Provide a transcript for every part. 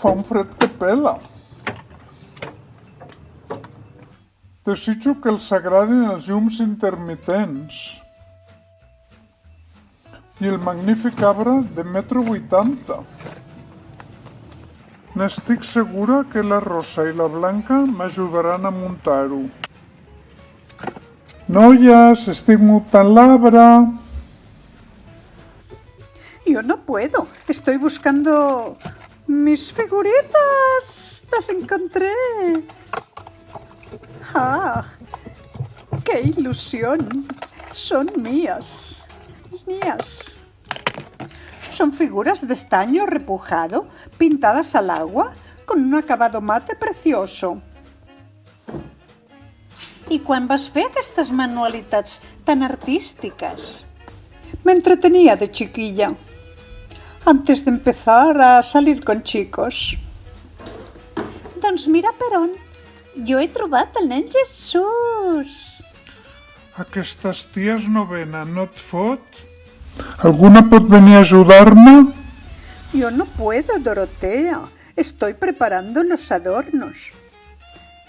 fa un fred que pela. Desitjo que els agradin els llums intermitents i el magnífic arbre de 1,80 m. N'estic segura que la Rosa i la Blanca m'ajudaran a muntar-ho. Noies, estic muntant l'arbre. Yo no puedo. Estoy buscando mis figuritas. Las encontré. ¡Ah! ¡Qué ilusión! Son mías. Mías. Son figuras de estaño repujado, pintadas al agua, con un acabado mate precioso. I quan vas fer aquestes manualitats tan artístiques? Me entretenía de chiquilla, antes de empezar a salir con chicos. Doncs mira per on, jo he trobat el nen Jesús. Aquestes ties no venen, no et fot? ¿Alguna pot venir a ayudarme? Yo no puedo, Dorotea. Estoy preparando los adornos.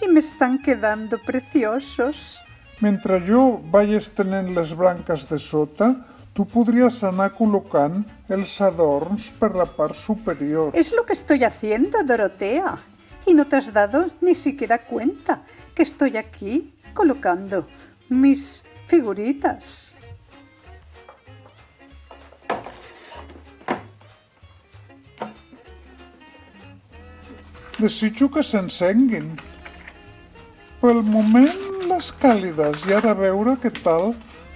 Y me están quedando preciosos. Mentre jo vaig estenent les branques de sota, tu podries anar col·locant els adorns per la part superior. Es lo que estoy haciendo, Dorotea. Y no te has dado ni siquiera cuenta que estoy aquí colocando mis figuritas. Desitjo que s'encenguin. Pel moment, les càlides, i ara a veure què tal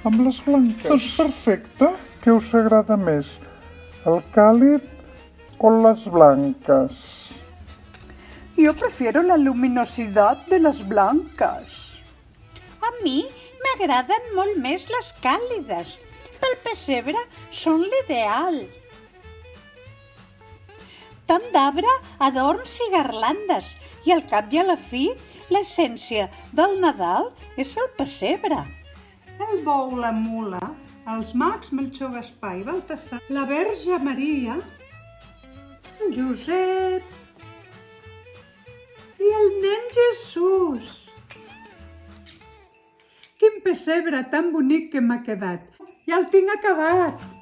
amb les blanques. Doncs perfecte. Què us agrada més, el càlid o les blanques? Yo prefiero la luminosidad de las blancas. A mi m'agraden molt més les càlides. Pel pessebre són l'ideal. Tant d'arbre, adorns i garlandes, i al cap i a la fi, l'essència del Nadal és el pessebre. El bou, la mula, els mags Melchor, Gaspar i Baltasar, la Verge Maria, el Josep i el nen Jesús. Quin pessebre tan bonic que m'ha quedat! Ja el tinc acabat!